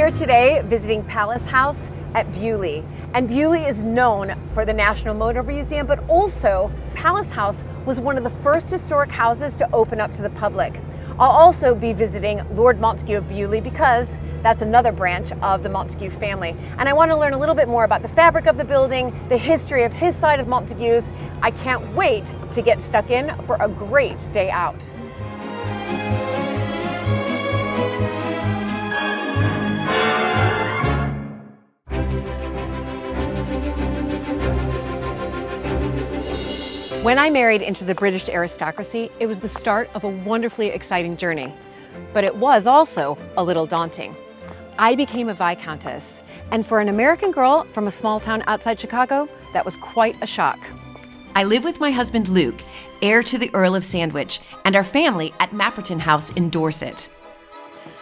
here today visiting Palace House at Beaulieu. And Beaulieu is known for the National Motor Museum, but also Palace House was one of the first historic houses to open up to the public. I'll also be visiting Lord Montagu of Beaulieu because that's another branch of the Montagu family. And I want to learn a little bit more about the fabric of the building, the history of his side of Montagu's. I can't wait to get stuck in for a great day out. When I married into the British aristocracy, it was the start of a wonderfully exciting journey. But it was also a little daunting. I became a Viscountess, and for an American girl from a small town outside Chicago, that was quite a shock. I live with my husband Luke, heir to the Earl of Sandwich, and our family at Mapperton House in Dorset.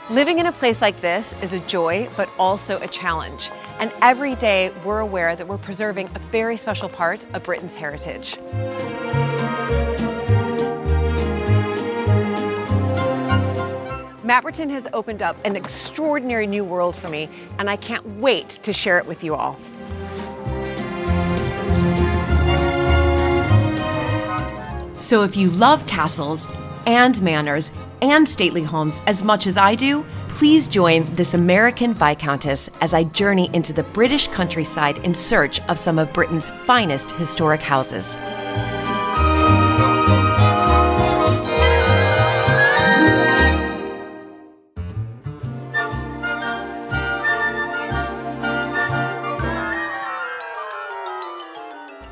Living in a place like this is a joy, but also a challenge. And every day we're aware that we're preserving a very special part of Britain's heritage. Mapperton has opened up an extraordinary new world for me, and I can't wait to share it with you all. So if you love castles and manors and stately homes as much as I do, please join this American Viscountess as I journey into the British countryside in search of some of Britain's finest historic houses.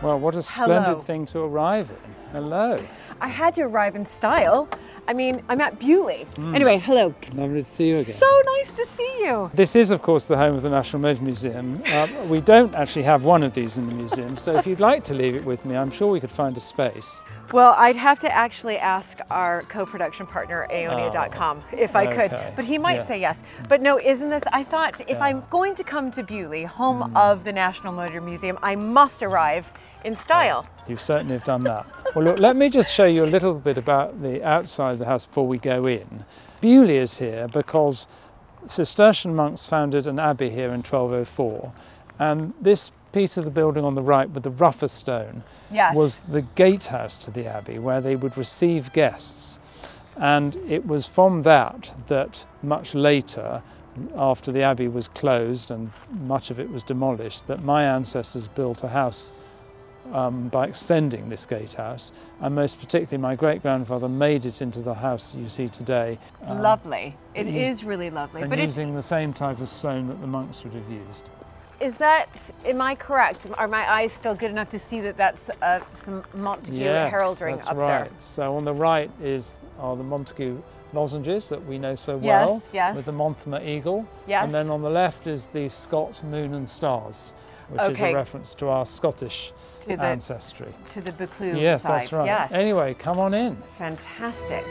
Well, what a splendid thing to arrive in. Hello. I had to arrive in style. I mean, I'm at Beaulieu. Anyway, hello. Lovely to see you again. So nice to see you. This is, of course, the home of the National Motor Museum. We don't actually have one of these in the museum, so if you'd like to leave it with me, I'm sure we could find a space. Well, I'd have to actually ask our co-production partner, Aonia.com, if I could, but he might say yes. But no, isn't this, I thought if I'm going to come to Beaulieu, home of the National Motor Museum, I must arrive in style. You certainly have done that. Well, look, let me just show you a little bit about the outside of the house before we go in. Beaulieu is here because Cistercian monks founded an abbey here in 1204, and this piece of the building on the right with the rougher stone was the gatehouse to the abbey where they would receive guests. And it was from that that much later, after the abbey was closed and much of it was demolished, that my ancestors built a house by extending this gatehouse, and most particularly my great-grandfather made it into the house you see today. It's lovely. It is really lovely. And but using the same type of stone that the monks would have used. Is that, am I correct? Are my eyes still good enough to see that that's some Montagu heraldry up there? So on the right are the Montagu lozenges that we know so well, with the Monthermer eagle. And then on the left is the Scot moon and stars, which is a reference to our Scottish ancestry. To the Buccleuch side. Yes, that's right. Yes. Anyway, come on in. Fantastic.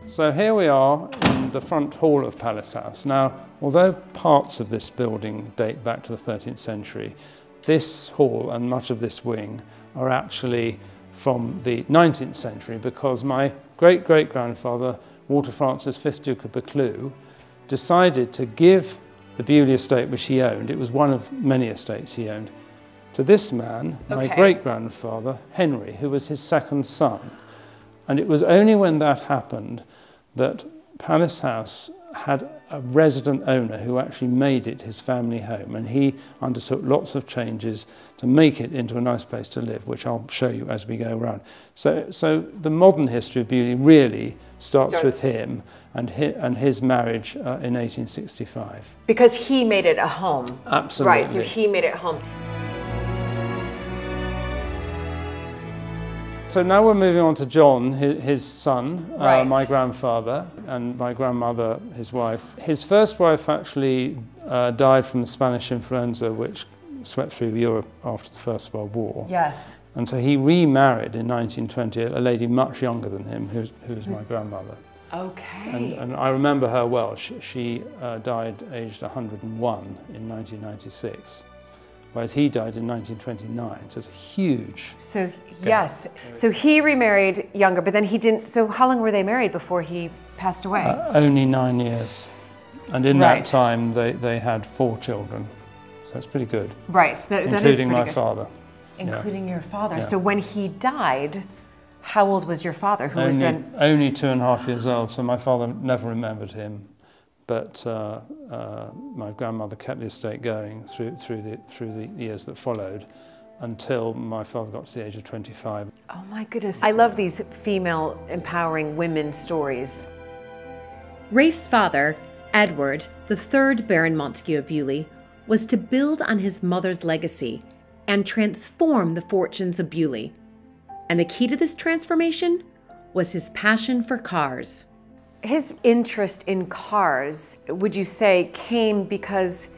So here we are in the front hall of Palace House. Now, although parts of this building date back to the 13th century, this hall and much of this wing are actually from the 19th century because my great-great-grandfather, Walter Francis, 5th Duke of Buccleuch, decided to give the Beaulieu estate, which he owned, it was one of many estates he owned, to this man, my great-grandfather, Henry, who was his second son. And it was only when that happened that Palace House had a resident owner who actually made it his family home, and he undertook lots of changes to make it into a nice place to live, which I'll show you as we go around. So the modern history of Beaulieu really starts with him and his marriage in 1865. Because he made it a home. Absolutely. Right, so he made it home. So now we're moving on to John, his son, my grandfather, and my grandmother, his wife. His first wife actually died from the Spanish influenza, which swept through Europe after the First World War. Yes. And so he remarried in 1920 a lady much younger than him, who was my grandmother. Okay. And I remember her well. She died aged 101 in 1996. Whereas he died in 1929, so it's a huge... So, yes, so he remarried younger, but then he didn't, so how long were they married before he passed away? Only 9 years. And in that time, they had 4 children. So it's pretty good. Right. Including my father. Including your father. Yeah. So when he died, how old was your father? Who was then? Only 2.5 years old, so my father never remembered him. But my grandmother kept the estate going through the years that followed until my father got to the age of 25. Oh my goodness. I love these female empowering women stories. Ralph's father, Edward, the 3rd Baron Montagu of Beaulieu, was to build on his mother's legacy and transform the fortunes of Beaulieu. And the key to this transformation was his passion for cars. His interest in cars, would you say, came because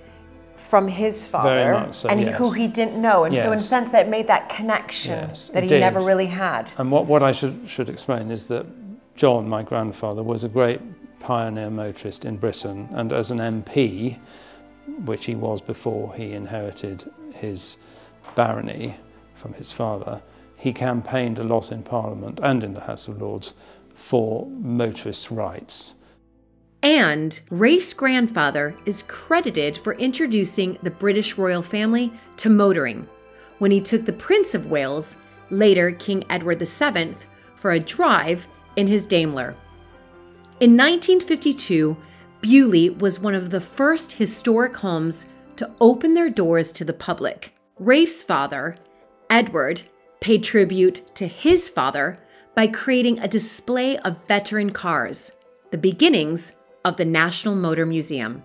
from his father? Very much so, and yes. who he didn't know, and so in a sense that made that connection that he never really had. And what I should explain is that John, my grandfather, was a great pioneer motorist in Britain, and as an MP, which he was before he inherited his barony from his father, he campaigned a lot in Parliament and in the House of Lords for motorists' rights. And Ralph's grandfather is credited for introducing the British royal family to motoring when he took the Prince of Wales, later King Edward VII, for a drive in his Daimler. In 1952, Beaulieu was one of the first historic homes to open their doors to the public. Ralph's father, Edward, paid tribute to his father by creating a display of veteran cars, the beginnings of the National Motor Museum.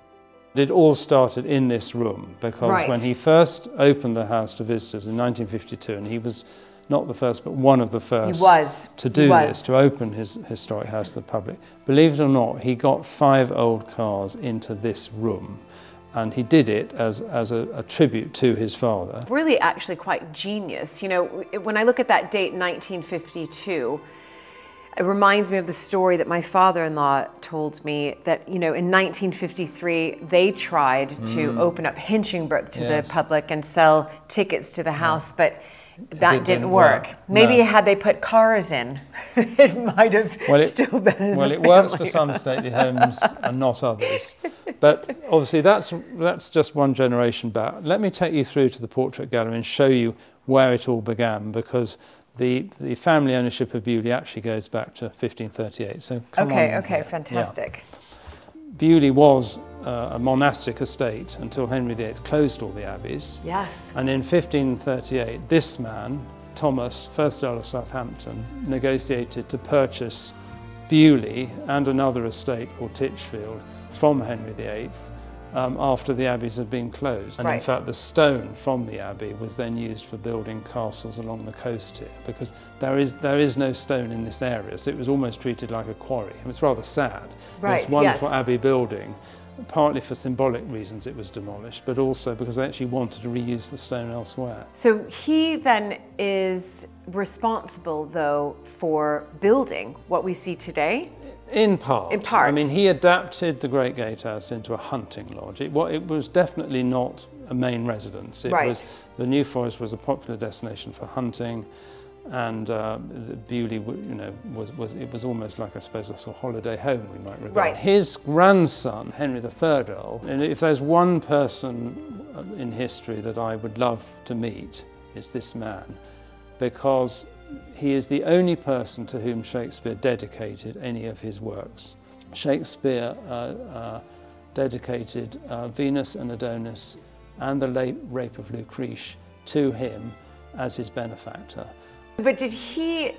It all started in this room because when he first opened the house to visitors in 1952, and he was not the first, but one of the first to do this, to open his historic house to the public. Believe it or not, he got 5 old cars into this room, and he did it as a tribute to his father. Really actually quite genius. You know, when I look at that date, 1952, it reminds me of the story that my father-in-law told me that, you know, in 1953, they tried to open up Hinchingbrook to the public and sell tickets to the house, but that didn't work. Maybe had they put cars in, it might have still been in Well, it works for some stately homes and not others. But obviously that's just one generation back. Let me take you through to the portrait gallery and show you where it all began, because the family ownership of Beaulieu actually goes back to 1538. So come on. Okay, fantastic. Yeah. Beaulieu was a monastic estate until Henry VIII closed all the abbeys. Yes. And in 1538, this man, Thomas, 1st Earl of Southampton, negotiated to purchase Beaulieu and another estate called Titchfield from Henry VIII after the abbeys had been closed. And in fact, the stone from the abbey was then used for building castles along the coast here, because there is no stone in this area, so it was almost treated like a quarry. It was rather sad. This wonderful abbey building, partly for symbolic reasons it was demolished, but also because they actually wanted to reuse the stone elsewhere. So he then is responsible, though, for building what we see today? In part. In part. I mean, he adapted the Great Gatehouse into a hunting lodge. It was definitely not a main residence. The New Forest was a popular destination for hunting, and Beaulieu, you know, was almost like, I suppose, a sort of holiday home, we might regard. His grandson, Henry III Earl, and if there's one person in history that I would love to meet, it's this man, because he is the only person to whom Shakespeare dedicated any of his works. Shakespeare dedicated Venus and Adonis and the late Rape of Lucrece to him as his benefactor. But did he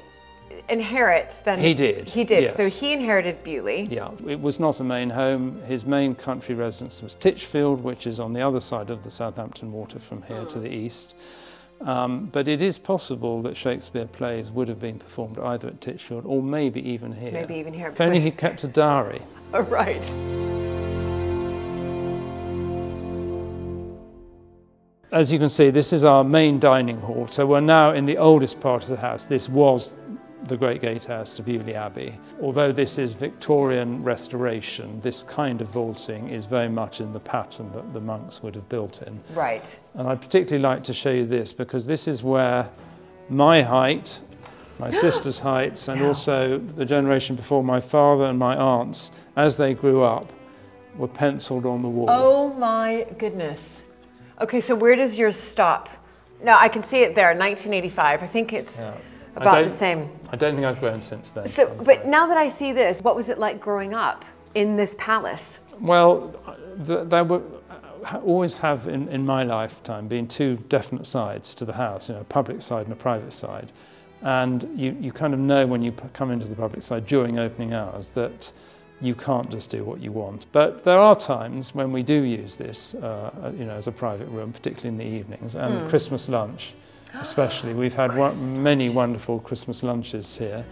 inherit then? He did. He did, yes. So he inherited Beaulieu. Yeah, it was not a main home. His main country residence was Titchfield, which is on the other side of the Southampton Water from here to the east. But it is possible that Shakespeare plays would have been performed either at Titchfield or maybe even here. Maybe even here. If only he kept a diary. Oh, right. As you can see, this is our main dining hall. So we're now in the oldest part of the house. This was the Great Gatehouse to Beaulieu Abbey. Although this is Victorian restoration, this kind of vaulting is very much in the pattern that the monks would have built in. Right. And I'd particularly like to show you this, because this is where my height, my sister's heights, and also the generation before my father and my aunts, as they grew up, were penciled on the wall. Oh my goodness. Okay, so where does yours stop? No, I can see it there, 1985. I think it's about the same. I don't think I've grown since then. So, but now that I see this, what was it like growing up in this palace? Well, there were always have in my lifetime been two definite sides to the house, a public side and a private side. And you kind of know when you come into the public side during opening hours that you can't just do what you want. But there are times when we do use this, as a private room, particularly in the evenings, and Christmas lunch especially. We've had many wonderful Christmas lunches here.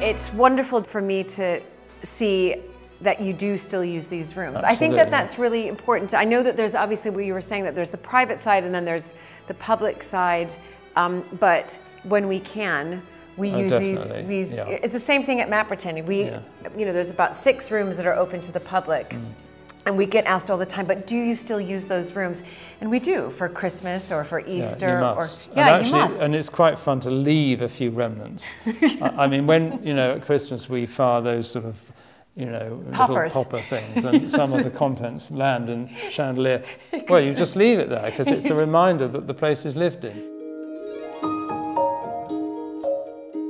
It's wonderful for me to see that you do still use these rooms. Absolutely. I think that that's really important. I know that there's obviously what you were saying, that there's the private side and then there's the public side, but when we can, we use these. Yeah. It's the same thing at Mapperton. There's about 6 rooms that are open to the public. And we get asked all the time, but do you still use those rooms? And we do, for Christmas or for Easter. Yeah, you must. You must. And it's quite fun to leave a few remnants. I mean, when, at Christmas we fire those sort of, poppers. Little popper things, and some of the contents land in chandelier. Well, you just leave it there, because it's a reminder that the place is lived in.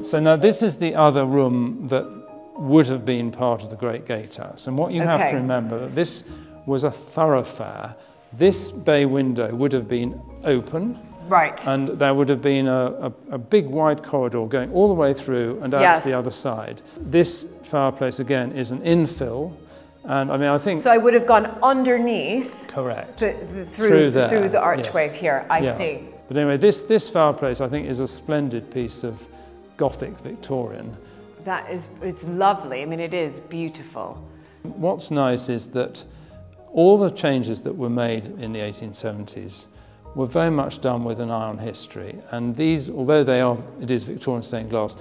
So now this is the other room that would have been part of the Great Gatehouse. And what you have to remember, that this was a thoroughfare. This bay window would have been open. Right. And there would have been a big wide corridor going all the way through and out to the other side. This fireplace, again, is an infill. And I mean, I think... So I would have gone underneath. Correct. Through the archway here, I see. But anyway, this fireplace, I think, is a splendid piece of Gothic Victorian. It's lovely. I mean, it is beautiful. What's nice is that all the changes that were made in the 1870s were very much done with an eye on history. And these, although it is Victorian stained glass,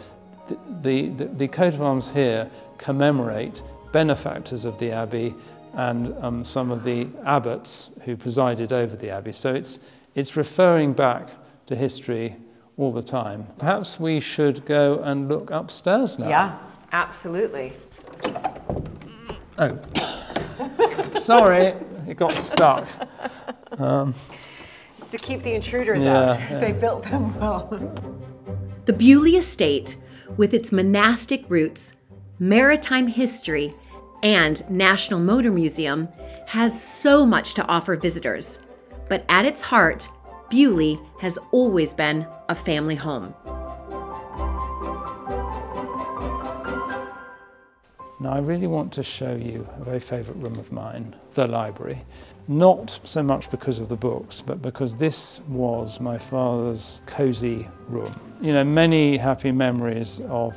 the coat of arms here commemorate benefactors of the Abbey and some of the abbots who presided over the Abbey. So it's referring back to history all the time. Perhaps we should go and look upstairs now. Yeah, absolutely. Oh, sorry, it got stuck. It's to keep the intruders out. Yeah. They built them well. The Bewley Estate, with its monastic roots, maritime history, and National Motor Museum, has so much to offer visitors. But at its heart, Bewley has always been a family home. Now, I really want to show you a very favourite room of mine, the library. Not so much because of the books, but because this was my father's cosy room. Many happy memories of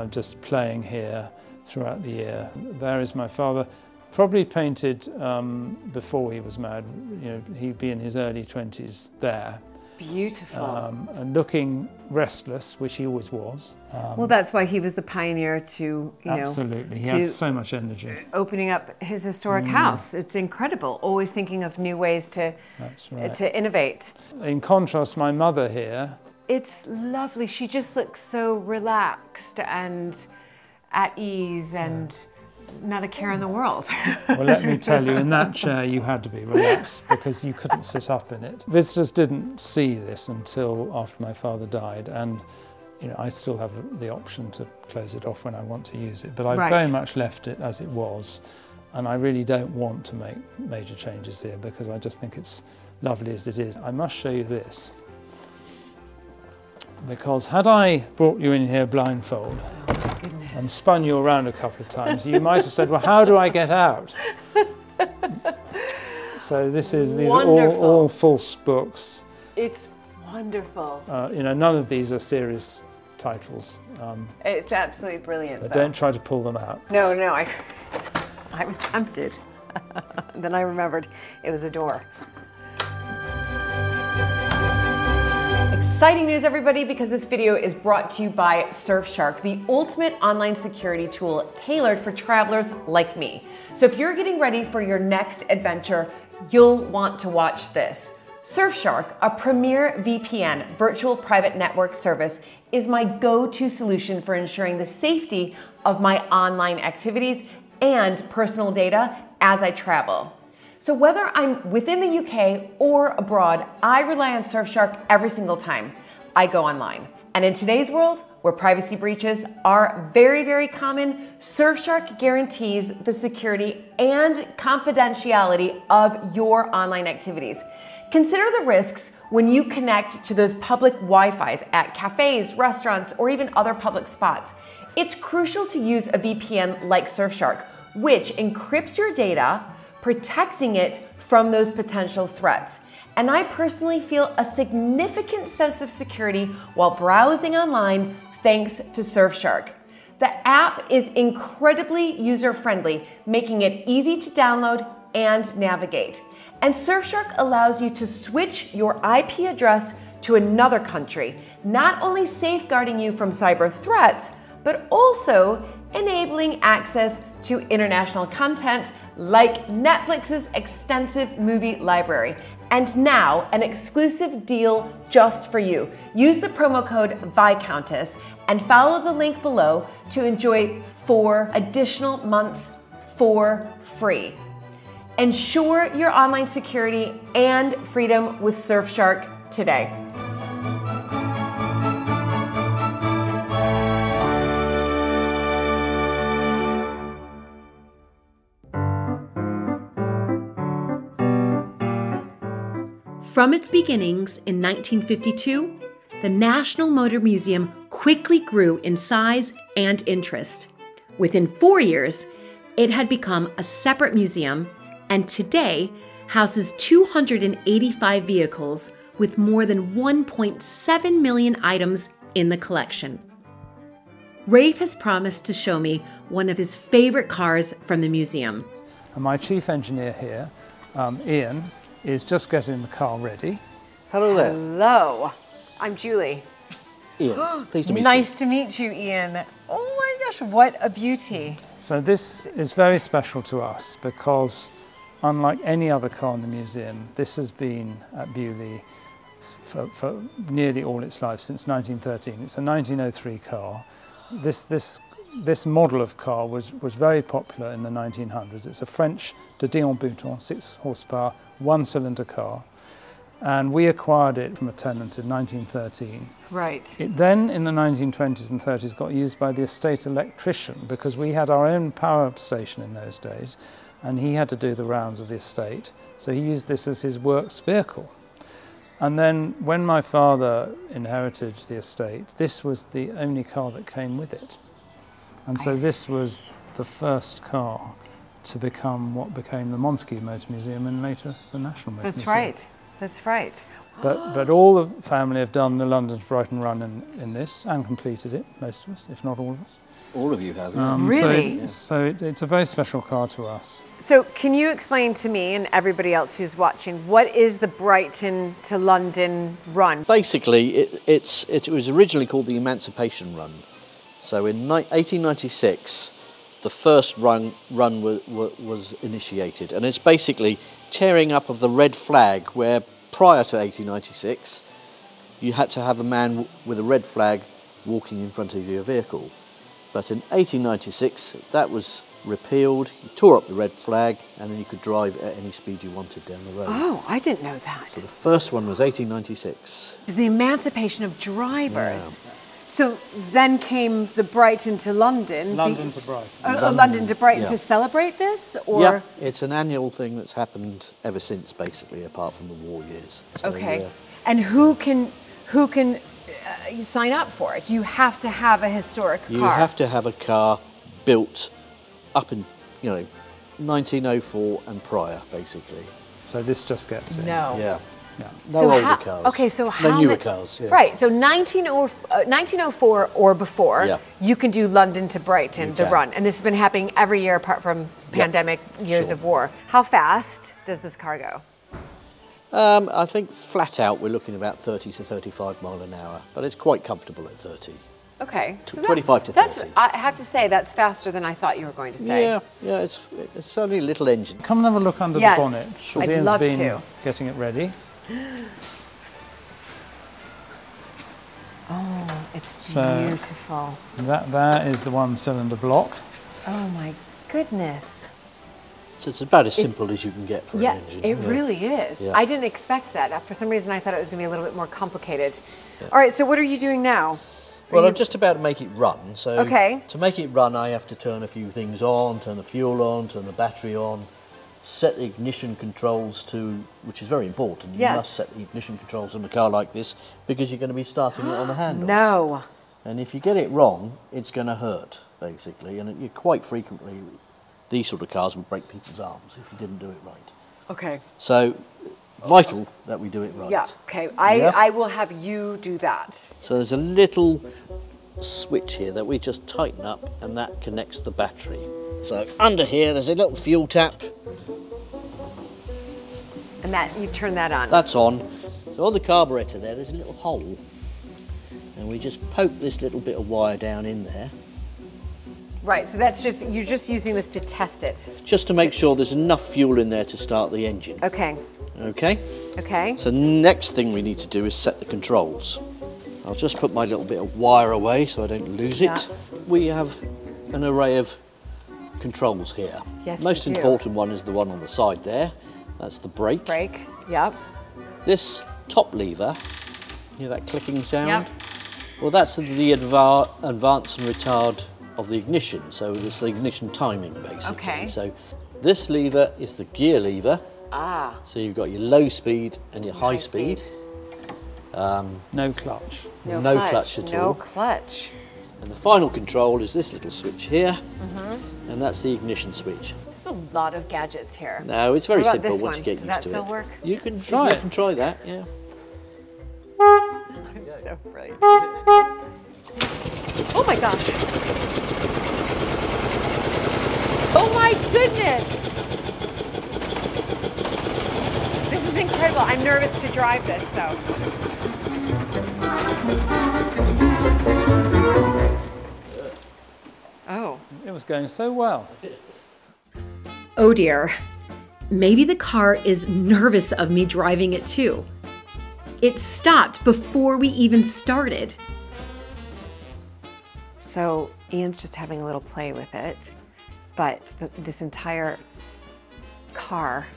just playing here throughout the year. There is my father, probably painted before he was married. He'd be in his early 20s there. Beautiful. And looking restless, which he always was. Well, that's why he was the pioneer to, absolutely. He had so much energy. Opening up his historic house. It's incredible. Always thinking of new ways to innovate. In contrast, my mother here. It's lovely. She just looks so relaxed and at ease and not a care in the world. Well, let me tell you, in that chair you had to be relaxed because you couldn't sit up in it. Visitors didn't see this until after my father died, and I still have the option to close it off when I want to use it, but I very much left it as it was, and I really don't want to make major changes here because I just think it's lovely as it is. I must show you this, because had I brought you in here blindfold and spun you around a couple of times, you might have said, well, how do I get out? So these are all false books. It's wonderful. None of these are serious titles. It's absolutely brilliant. But don't try to pull them out. No, I was tempted. Then I remembered it was a door. Exciting news, everybody, because this video is brought to you by Surfshark, the ultimate online security tool tailored for travelers like me. So if you're getting ready for your next adventure, you'll want to watch this. Surfshark, a premier VPN, virtual private network service, is my go-to solution for ensuring the safety of my online activities and personal data as I travel. So whether I'm within the UK or abroad, I rely on Surfshark every single time I go online. And in today's world, where privacy breaches are very, very common, Surfshark guarantees the security and confidentiality of your online activities. Consider the risks when you connect to those public Wi-Fis at cafes, restaurants, or even other public spots. It's crucial to use a VPN like Surfshark, which encrypts your data, protecting it from those potential threats. And I personally feel a significant sense of security while browsing online thanks to Surfshark. The app is incredibly user-friendly, making it easy to download and navigate. And Surfshark allows you to switch your IP address to another country, not only safeguarding you from cyber threats, but also enabling access to international content like Netflix's extensive movie library. And now, an exclusive deal just for you. Use the promo code Viscountess and follow the link below to enjoy 4 additional months for free. Ensure your online security and freedom with Surfshark today. From its beginnings in 1952, the National Motor Museum quickly grew in size and interest. Within 4 years, it had become a separate museum and today houses 285 vehicles with more than 1.7 million items in the collection. Rafe has promised to show me one of his favorite cars from the museum. And my chief engineer here, Ian, is just getting the car ready. Hello there. Hello, I'm Julie. Ian, pleased to meet you. Nice to meet you, Ian. Oh my gosh, what a beauty. So this is very special to us because unlike any other car in the museum, this has been at Beaulieu for nearly all its life, since 1913. It's a 1903 car. This model of car was very popular in the 1900s. It's a French de Dion-Bouton, 6 horsepower, 1-cylinder car. And we acquired it from a tenant in 1913. Right. It then, in the 1920s and 30s, got used by the estate electrician because we had our own power station in those days, and he had to do the rounds of the estate. So he used this as his works vehicle. And then when my father inherited the estate, this was the only car that came with it. And so this was the first car to become what became the Montagu Motor Museum and later the National Motor Museum. That's right. That's right. But all the family have done the London to Brighton run in this and completed it, most of us, if not all of us. All of you have, yeah. Really? So it's a very special car to us. So can you explain to me and everybody else who's watching, what is the Brighton to London run? Basically, it was originally called the Emancipation Run. So in 1896, the first run was initiated, and it's basically tearing up of the red flag where prior to 1896 you had to have a man with a red flag walking in front of your vehicle. But in 1896 that was repealed, you tore up the red flag, and then you could drive at any speed you wanted down the road. Oh, I didn't know that. So the first one was 1896. It was the emancipation of drivers. Yeah. So then came the Brighton to London. London to Brighton. London to Brighton, yeah. To celebrate this? Or? Yeah, it's an annual thing that's happened ever since, basically, apart from the war years. So, Okay. And who can sign up for it? Do you have to have a historic car? You have to have a car built up in, 1904 and prior, basically. So this just gets in. No. Yeah. Yeah. No So older how- cars. Okay, so how No newer ma- cars. Yeah. Right, so 1904 or before, Yeah. you can do London to Brighton, You the can. run. And this has been happening every year apart from pandemic years Sure. of war. How fast does this car go? I think flat out we're looking about 30 to 35 mile an hour, but it's quite comfortable at 30. Okay. So 25 to 30. I have to say, that's faster than I thought you were going to say. Yeah, it's only a little engine. Come and have a look under the bonnet. Yes, I'd love to. Getting it ready. Oh, it's beautiful. That is the 1-cylinder block. Oh my goodness. So it's about as simple as you can get for an engine. It really is. Yeah. I didn't expect that. For some reason, I thought it was going to be a little bit more complicated. Yeah. All right, so what are you doing now? Well, I'm just about to make it run. So okay. To make it run, I have to turn a few things on, turn the fuel on, turn the battery on, set the ignition controls to, which is very important. Yes. You must set the ignition controls on a car like this because you're going to be starting it on the handle. No. And if you get it wrong, it's going to hurt, basically. And you quite frequently, these sort of cars would break people's arms if you didn't do it right. Okay. So, vital that we do it right. Yeah, okay. I will have you do that. So there's a little switch here that we just tighten up, and that connects the battery. So under here, there's a little fuel tap. And you've turned that on. That's on. So on the carburetor there's a little hole. And we just poke this little bit of wire down in there. Right, so you're just using this to test it. Just to make sure there's enough fuel in there to start the engine. Okay. Okay? Okay. So next thing we need to do is set the controls. I'll just put my little bit of wire away so I don't lose it. We have an array of controls here. Yes, Most important one is the one on the side there. That's the brake. Brake, yep. This top lever, you hear that clicking sound? Yep. Well, that's the advance and retard of the ignition. So it's the ignition timing, basically. Okay. So this lever is the gear lever. Ah. So you've got your low speed and your high speed. No clutch. No clutch at all. No clutch. And the final control is this little switch here, and that's the ignition switch. There's a lot of gadgets here. No, it's very What about simple this once one? you get used Does to it. that still work? You can Try it. try that, yeah. So brilliant. Oh my gosh. Oh my goodness. This is incredible. I'm nervous to drive this though. Oh. It was going so well. Oh dear. Maybe the car is nervous of me driving it too. It stopped before we even started. So Ian's just having a little play with it, but this entire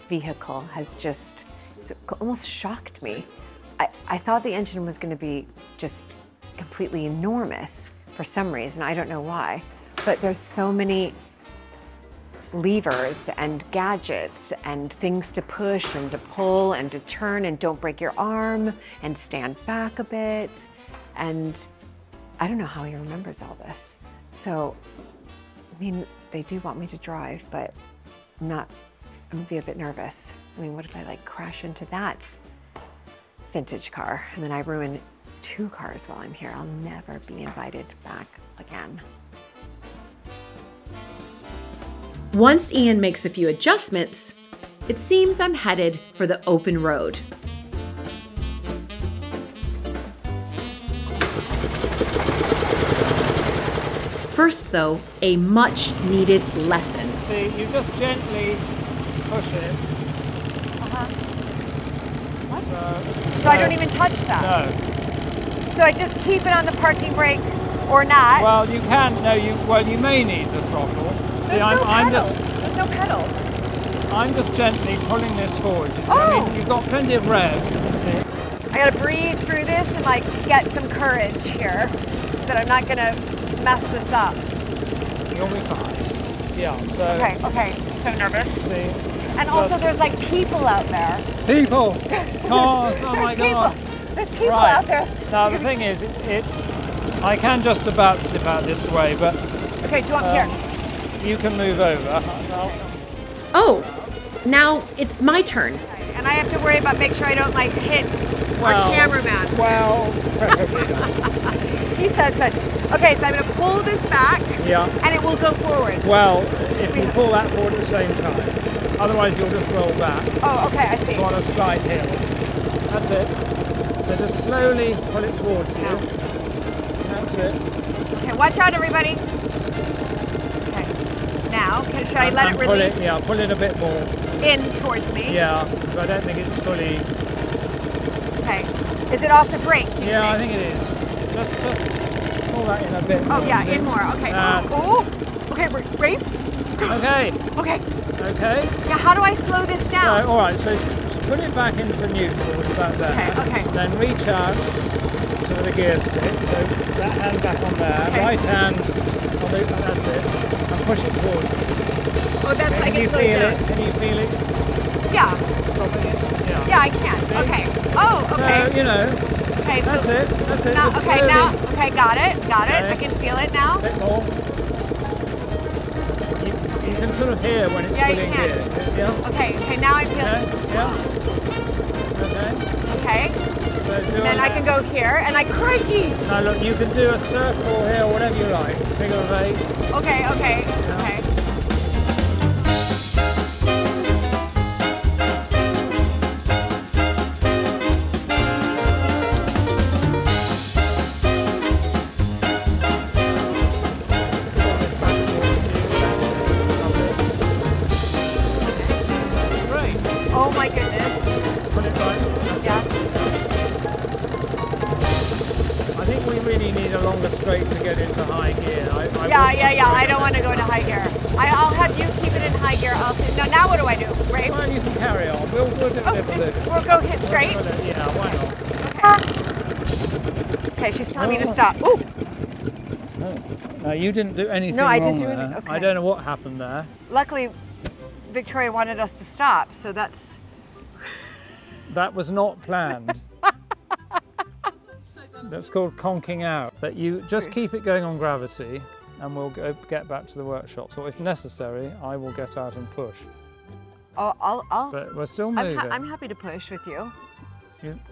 vehicle has it's almost shocked me. I thought the engine was going to be just completely enormous for some reason. I don't know why, but there's so many levers and gadgets and things to push and to pull and to turn and don't break your arm and stand back a bit. And I don't know how he remembers all this. So, I mean, they do want me to drive, but I'm gonna be a bit nervous. I mean, what if I like crash into that vintage car and then I ruin 2 cars while I'm here? I'll never be invited back again. Once Ian makes a few adjustments, it seems I'm headed for the open road. First though, a much needed lesson. See, you just gently push it. What? So So I don't even touch that? No. So I just keep it on the parking brake or not? Well, you can. No, you may need the throttle. There's There's no pedals. I'm just gently pulling this forward. You see? Oh. I mean, you've got plenty of revs. You see. I gotta breathe through this and like get some courage here that I'm not gonna mess this up. You'll be fine. Yeah. So. Okay. I'm so nervous. See. And also there's like people out there. People, cars. Oh my God. There's people Right. out there. Now the thing is, I can just about slip out this way, but Okay, do you want here? you can move over. Oh, now it's my turn. And I have to worry about make sure I don't like hit our cameraman. Well, preferably not. He says so. Okay, so I'm gonna pull this back Yeah. and it will go forward. Well, if you pull that forward at the same time. Otherwise you'll just roll back. Oh, okay, I see. Go on a slight hill. That's it. So just slowly pull it towards you. That's it. Okay, watch out, everybody. Okay. Now, should I let it release? Pull it, yeah, pull it a bit more. In towards me? Yeah, because I don't think it's fully... Okay. Is it off the brake, do you think? I think it is. Just pull that in a bit more. Oh, yeah, in more. Okay. Oh, okay, Rafe? Okay. Okay. Okay. Yeah, how do I slow this down? So, all right, so put it back into neutral, it's about there. Okay, okay. Then reach out to the gear stick, so that hand back on there, okay. Right hand on the, that's it, and push it towards. Oh, that's like it's Can you feel it? Can you feel it? Yeah. Stopping it? Yeah. Yeah, I can. See? Okay. Oh, okay. So, you know, okay, that's so it, that's it. now, Just okay, slowly. now, okay, got it. Okay. I can feel it now. A bit more. You can sort of hear when it's fully in gear. Yeah. Okay, now I feel it. Yeah. Okay. Okay. So then I can go here, and crikey! Now look, you can do a circle here, whatever you like. Figure of 8. Okay, okay, yeah. okay. Oh my goodness. Put it right. Yeah. I think we really need a longer straight to get into high gear. Yeah. I don't want to go into high gear. I'll have you keep it in high gear. Now what do I do? Right? Well, you can carry on. We'll do it We'll go hit straight? Yeah, why not? Okay, she's telling me to stop. Ooh. No, you didn't do anything No, I wrong didn't do there. anything. Okay. I don't know what happened there. Luckily, Victoria wanted us to stop, so that's... That was not planned. That's called conking out. But you just keep it going on gravity and we'll get back to the workshop. So if necessary, I will get out and push. Oh, But we're still moving. I'm happy to push with you.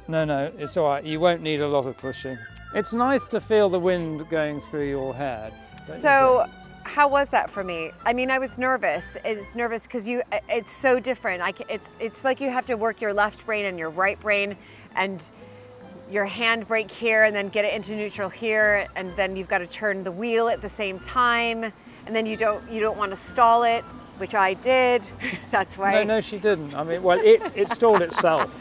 No, it's all right. You won't need a lot of pushing. It's nice to feel the wind going through your hair. So, how was that for me? I mean, I was nervous. It's nervous because it's so different. It's like you have to work your left brain and your right brain, and your hand brake here, and then get it into neutral here, and then you've got to turn the wheel at the same time, and then you don't want to stall it, which I did. That's why. No, she didn't. I mean, well, it stalled itself.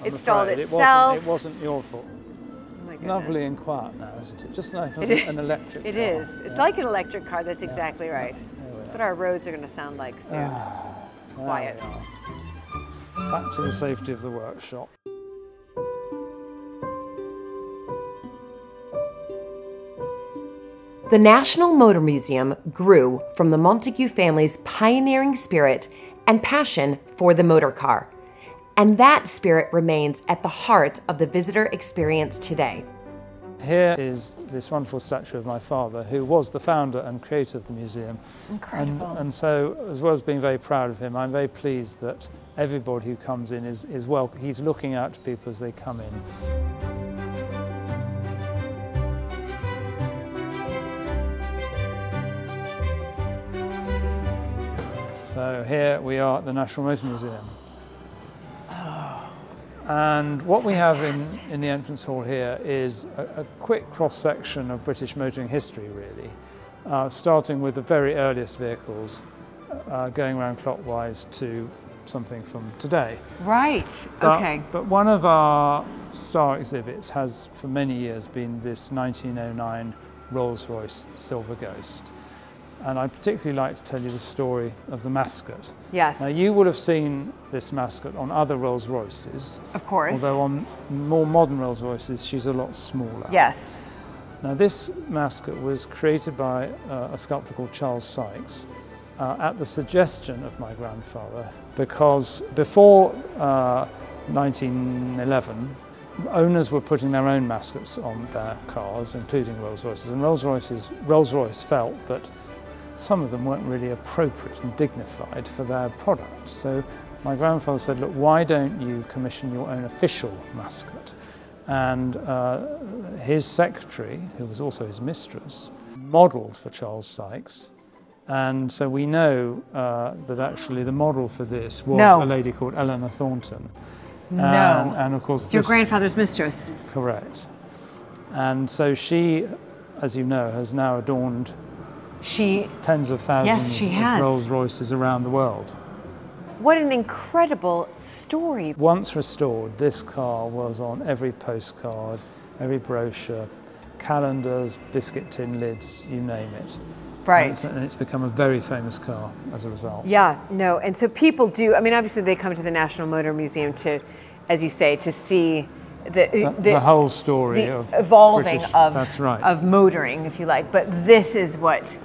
It stalled itself. It wasn't your fault. Oh my goodness. Lovely and quiet now, isn't it? Just like an electric car. It is. It's like an electric car. That's exactly right. That's what our roads are going to sound like soon. Quiet. Back to the safety of the workshop. The National Motor Museum grew from the Montagu family's pioneering spirit and passion for the motor car. And that spirit remains at the heart of the visitor experience today. Here is this wonderful statue of my father, who was the founder and creator of the museum. Incredible. And so, as well as being very proud of him, I'm very pleased that everybody who comes in is welcome. He's looking out to people as they come in. So here we are at the National Motor Museum. And what we have in the entrance hall here is a quick cross-section of British motoring history, really, starting with the very earliest vehicles, going around clockwise to something from today. Right, okay. But one of our star exhibits has for many years been this 1909 Rolls-Royce Silver Ghost. And I'd particularly like to tell you the story of the mascot. Yes. Now, you would have seen this mascot on other Rolls-Royces. Of course. Although on more modern Rolls-Royces, she's a lot smaller. Yes. Now, this mascot was created by a sculptor called Charles Sykes at the suggestion of my grandfather, because before 1911, owners were putting their own mascots on their cars, including Rolls-Royces, and Rolls-Royce felt that some of them weren't really appropriate and dignified for their product. So my grandfather said, look, why don't you commission your own official mascot? And his secretary, who was also his mistress, modelled for Charles Sykes And so we know that actually the model for this was a lady called Eleanor Thornton. And of course, your grandfather's mistress. Correct. And so she, as you know, has now adorned tens of thousands of Rolls Royces around the world. What an incredible story. Once restored, this car was on every postcard, every brochure, calendars, biscuit tin lids, you name it. Right. And it's become a very famous car as a result. Yeah, no, and so people do, I mean, obviously they come to the National Motor Museum to, as you say, to see the whole story of evolving British, of motoring, if you like, but this is what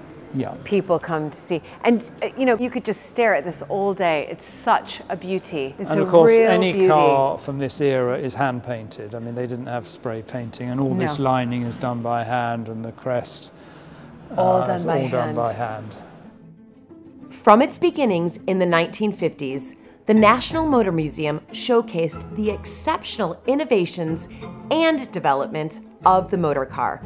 people come to see. And you know, you could just stare at this all day. It's such a beauty. It's and of course, any car from this era is hand painted. I mean, they didn't have spray painting, and all this lining is done by hand, and the crest all done by hand. From its beginnings in the 1950s, the National Motor Museum showcased the exceptional innovations and development of the motor car.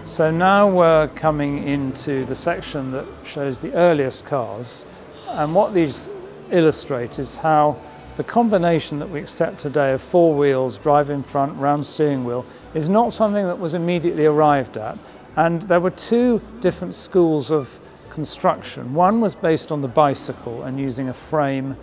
So now we're coming into the section that shows the earliest cars, and what these illustrate is how the combination that we accept today of four wheels, drive in front, round steering wheel, is not something that was immediately arrived at. And there were two different schools of construction. One was based on the bicycle and using a frame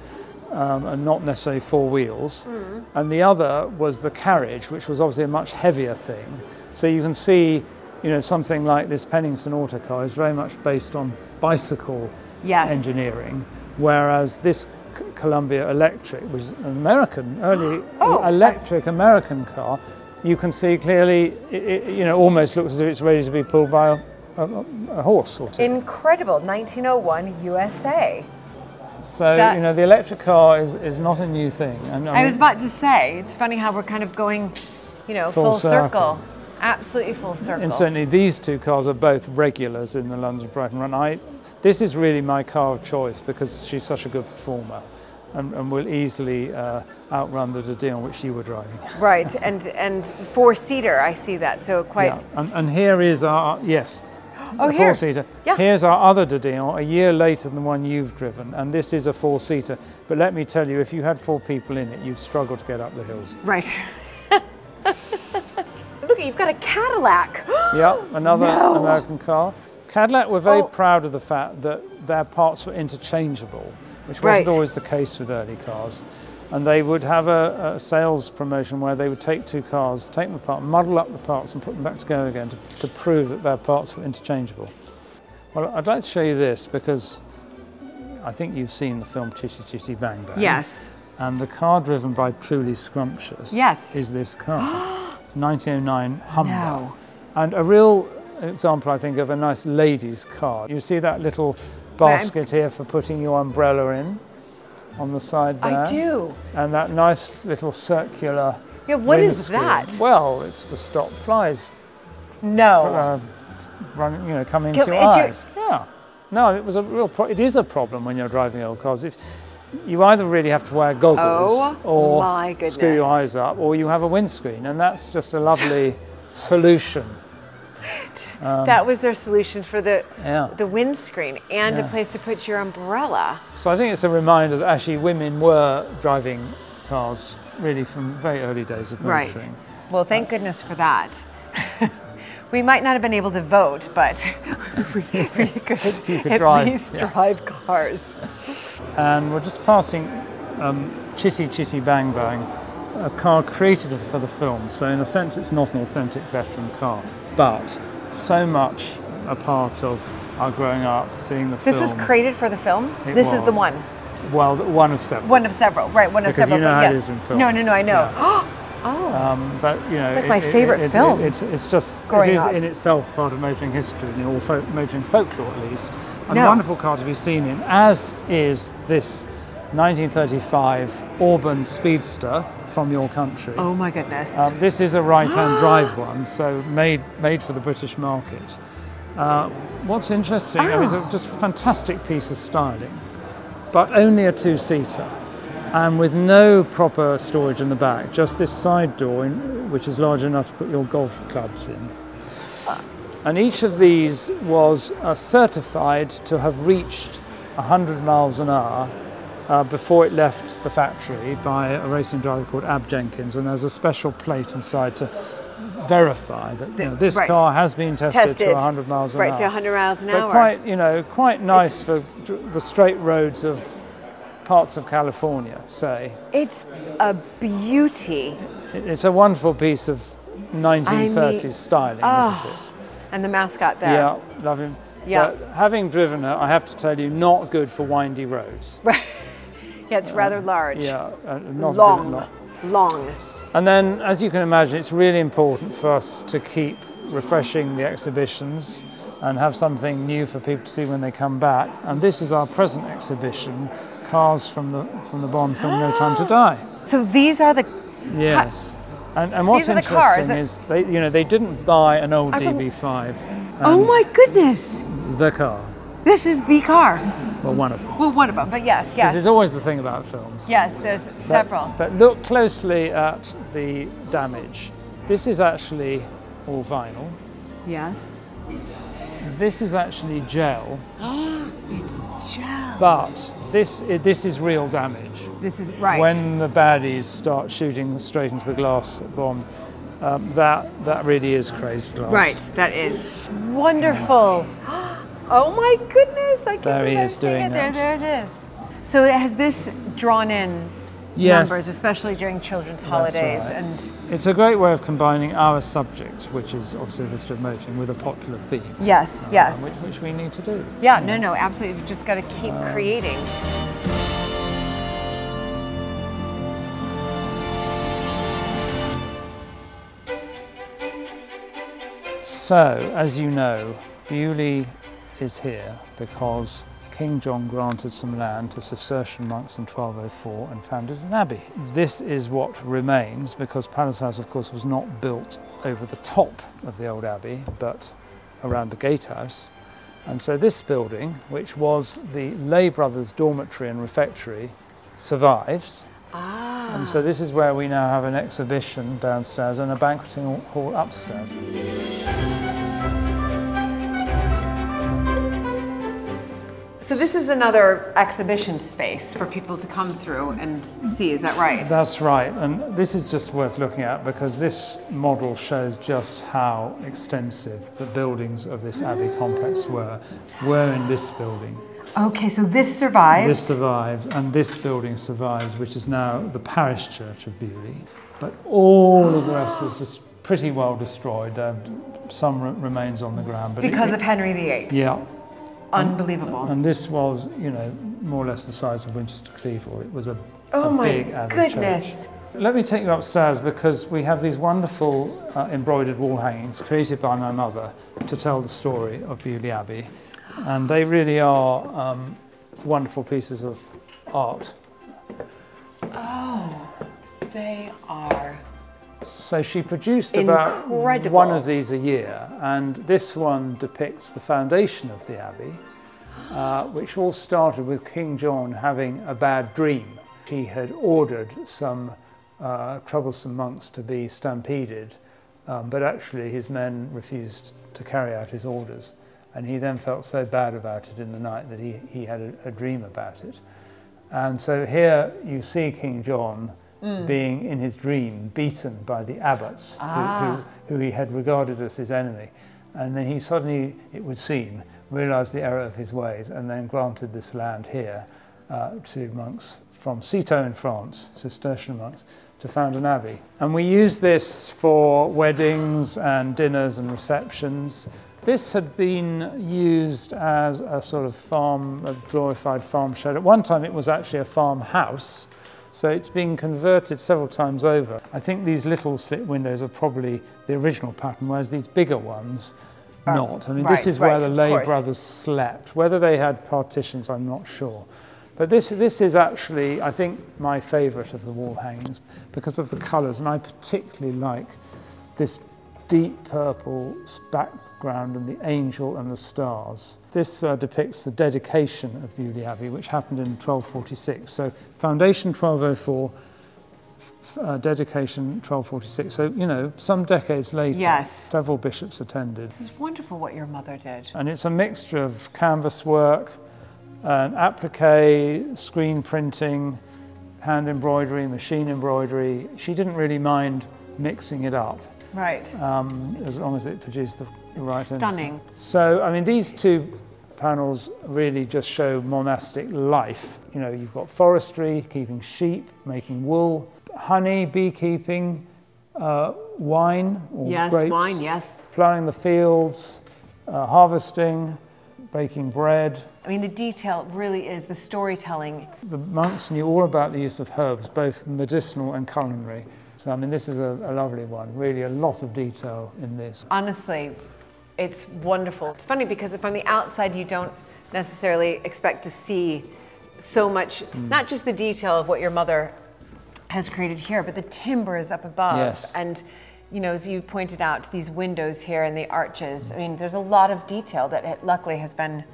and not necessarily four wheels. And the other was the carriage, which was obviously a much heavier thing. So you can see, you know, something like this Pennington autocar is very much based on bicycle engineering, whereas this Columbia Electric, which is an American, early electric American car, you can see clearly, it you know, almost looks as if it's ready to be pulled by a horse or two. Incredible, 1901 USA. So, you know, the electric car is not a new thing. And I was about to say, it's funny how we're kind of going, you know, full circle. Absolutely full circle. And certainly these two cars are both regulars in the London-Brighton Run. This is really my car of choice because she's such a good performer. And will easily outrun the Didion which you were driving. Right, and four-seater, I see that, so quite... Yeah. And here is our, four-seater. Yeah. Here's our other Didion, a year later than the one you've driven, and this is a four-seater. But let me tell you, if you had four people in it, you'd struggle to get up the hills. Right. Look, you've got a Cadillac. Yeah, another American car. Cadillac were very proud of the fact that their parts were interchangeable, which wasn't always the case with early cars. And they would have a sales promotion where they would take two cars, take them apart, muddle up the parts and put them back together again to prove that their parts were interchangeable. Well, I'd like to show you this because I think you've seen the film Chitty Chitty Bang Bang. Yes. And the car driven by Truly Scrumptious is this car. It's a 1909 Humber. No. And a real example, I think, of a nice lady's car. You see that little basket here for putting your umbrella in on the side there? I do. And that nice little circular what is that? Well, it's to stop flies running, you know, coming into your eyes. Yeah. No, it was a real it is a problem when you're driving old cars. If you either really have to wear goggles or screw your eyes up, or you have a windscreen, and that's just a lovely solution. That was their solution for the windscreen and a place to put your umbrella. So I think it's a reminder that actually women were driving cars really from very early days of motoring. Right. Well, thank goodness for that. We might not have been able to vote, but we could at least drive cars. And we're just passing Chitty Chitty Bang Bang, a car created for the film. So in a sense, it's not an authentic veteran car, but so much a part of our growing up, seeing the film. This was created for the film? This is the one? Well, one of several. One of several, right, one of several. Because you know how it is in films. No, I know. Yeah. But you know, it's like my favorite film. It's just, it is in itself part of motoring history, or motoring folklore at least. And a wonderful car to be seen in, as is this 1935 Auburn Speedster from your country. Oh my goodness. This is a right-hand drive one, so made for the British market. What's interesting, I mean, it's just a fantastic piece of styling, but only a two-seater, and with no proper storage in the back, just this side door, which is large enough to put your golf clubs in. And each of these was certified to have reached 100 miles an hour before it left the factory by a racing driver called Ab Jenkins, and there's a special plate inside to verify that this car has been tested to 100 miles an hour. Right, to 100 miles an hour. But quite nice for the straight roads of parts of California, say. It's a beauty. It's a wonderful piece of 1930s styling, isn't it? And the mascot there. Yeah, love him. Yeah. But having driven it, I have to tell you, not good for windy roads. Right. Yeah, it's rather large. Yeah, not long. Long. And then, as you can imagine, it's really important for us to keep refreshing the exhibitions and have something new for people to see when they come back. And this is our present exhibition, Cars from the Bond film No Time to Die. So these are the... Yes. And what's interesting is they didn't buy an old DB5. Oh my goodness! The car. This is the car. Well, one of them. Well, one of them, but yes. This is always the thing about films. Yes, there's several. But look closely at the damage. This is actually all vinyl. Yes. This is actually gel. It's gel. But this is real damage. This is right. When the baddies start shooting straight into the glass bomb, that really is crazed glass. Right, that is wonderful. Oh my goodness! I can't there he believe is doing it. that. There it is. So has this drawn in numbers, especially during children's holidays? Right. And it's a great way of combining our subject, which is obviously the history of motoring, with a popular theme. Yes, yes. Which we need to do. Yeah, no, absolutely. You've just got to keep creating. So, as you know, Beaulieu is here because King John granted some land to Cistercian monks in 1204 and founded an abbey. This is what remains, because Palace House, of course, was not built over the top of the old abbey, but around the gatehouse. And so this building, which was the lay brothers' dormitory and refectory, survives. And so this is where we now have an exhibition downstairs and a banqueting hall upstairs. So this is another exhibition space for people to come through and see, is that right? That's right, and this is just worth looking at because this model shows just how extensive the buildings of this abbey complex were in this building. Okay, so this survived? This survived, and this building survives, which is now the parish church of Beaulieu. But all of the rest was just pretty well destroyed. Some remains on the ground. But because of Henry VIII? Yeah. Unbelievable. And this was, more or less the size of Winchester Cathedral. It was a big abbey goodness. church. Let me take you upstairs because we have these wonderful embroidered wall hangings created by my mother to tell the story of Beaulieu Abbey. And they really are wonderful pieces of art. Oh, they are. So she produced about one of these a year, and this one depicts the foundation of the abbey, which all started with King John having a bad dream. He had ordered some troublesome monks to be stampeded, but actually his men refused to carry out his orders. And he then felt so bad about it in the night that he had a dream about it. And so here you see King John being, in his dream, beaten by the abbots who he had regarded as his enemy. And then he suddenly, it would seem, realized the error of his ways and then granted this land here to monks from Citeaux in France, Cistercian monks, to found an abbey. And we use this for weddings and dinners and receptions. This had been used as a sort of farm, a glorified farm shed. At one time it was actually a farmhouse, so it's been converted several times over. I think these little slit windows are probably the original pattern, whereas these bigger ones, not. I mean, this is where the lay brothers slept. Whether they had partitions, I'm not sure. But this is actually, I think, my favourite of the wall hangings because of the colours, and I particularly like this deep purple background and the angel and the stars. This depicts the dedication of Beaulieu Abbey, which happened in 1246. So foundation 1204, dedication 1246. So, you know, some decades later, Yes. several bishops attended. This is wonderful what your mother did. And it's a mixture of canvas work, applique, screen printing, hand embroidery, machine embroidery. She didn't really mind mixing it up, Right. as long as it produced the right Stunning. end. So, I mean, these two panels really just show monastic life. You know, you've got forestry, keeping sheep, making wool, honey, beekeeping, wine, or Yes, grapes, wine, yes. ploughing the fields, harvesting, baking bread. I mean, the detail really is the storytelling. The monks knew all about the use of herbs, both medicinal and culinary. So, I mean, this is a lovely one. Really a lot of detail in this. Honestly, it's wonderful. It's funny because from the outside, you don't necessarily expect to see so much, not just the detail of what your mother has created here, but the timbers up above. Yes. And, you know, as you pointed out, these windows here and the arches. I mean, there's a lot of detail that luckily has been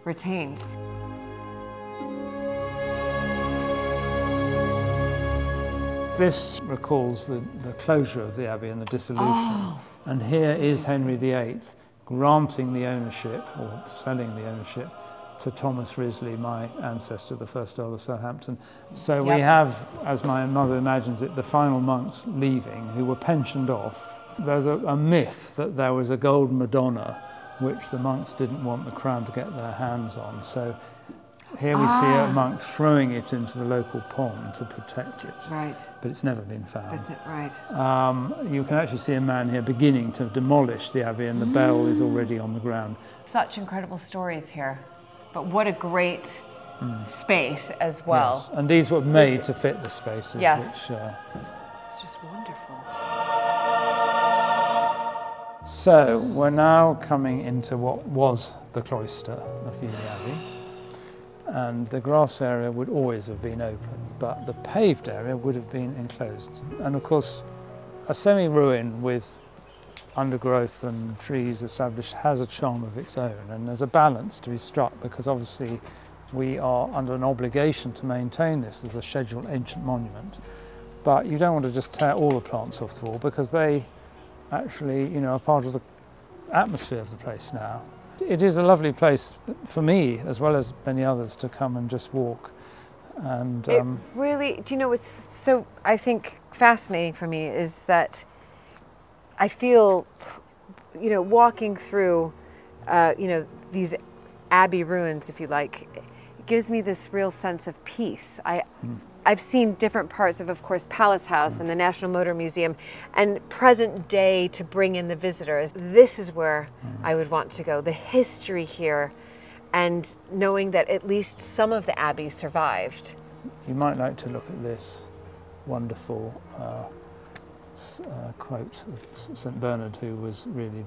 retained. This recalls the closure of the abbey and the dissolution. Oh. And here is Henry VIII granting the ownership, or selling the ownership, to Thomas Risley, my ancestor, the first Earl of Southampton. So we have, as my mother imagines it, the final monks leaving, who were pensioned off. There's a myth that there was a gold Madonna which the monks didn't want the crown to get their hands on. So here we see a monk throwing it into the local pond to protect it. Right. But it's never been found. Isn't it right? You can actually see a man here beginning to demolish the abbey, and the bell is already on the ground. Such incredible stories here. But what a great space as well. Yes. And these were made to fit the spaces. Yes. Which, It's just wonderful. So we're now coming into what was the cloister of Beaulieu Abbey. And the grass area would always have been open, but the paved area would have been enclosed. And of course, a semi-ruin with undergrowth and trees established has a charm of its own, and there's a balance to be struck, because obviously we are under an obligation to maintain this as a scheduled ancient monument. But you don't want to just tear all the plants off the wall, because they actually, you know, are part of the atmosphere of the place now. It is a lovely place for me, as well as many others, to come and just walk. And It really, do you know what's so, I think, fascinating for me is that I feel, you know, walking through, you know, these abbey ruins, if you like, it gives me this real sense of peace. I've seen different parts of course, Palace House and the National Motor Museum, and present day to bring in the visitors. This is where I would want to go. The history here, and knowing that at least some of the abbey survived. you might like to look at this wonderful quote of St. Bernard, who was really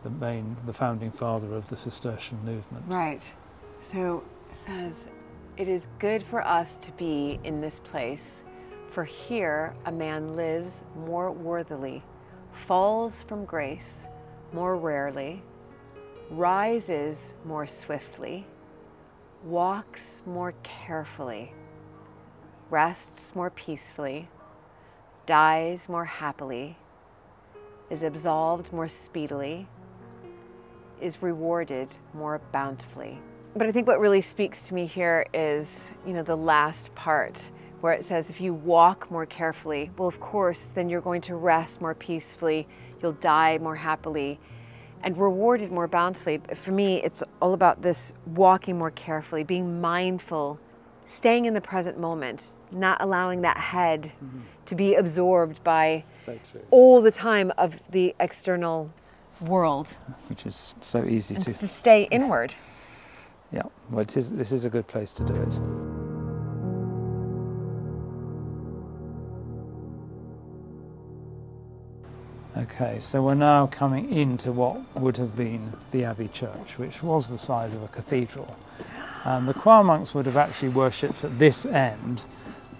the founding father of the Cistercian movement. Right. So it says, "It is good for us to be in this place, for here a man lives more worthily, falls from grace more rarely, rises more swiftly, walks more carefully, rests more peacefully, dies more happily, is absolved more speedily, is rewarded more bountifully." But I think what really speaks to me here is, you know, the last part where it says, if you walk more carefully, well, of course, then you're going to rest more peacefully, you'll die more happily, and rewarded more bountifully. For me, it's all about this walking more carefully, being mindful, staying in the present moment, not allowing that head to be absorbed by all the time of the external world. Which is so easy and to stay inward. Yeah, well, this is a good place to do it. Okay, so we're now coming into what would have been the Abbey Church, which was the size of a cathedral. And the choir monks would have actually worshipped at this end,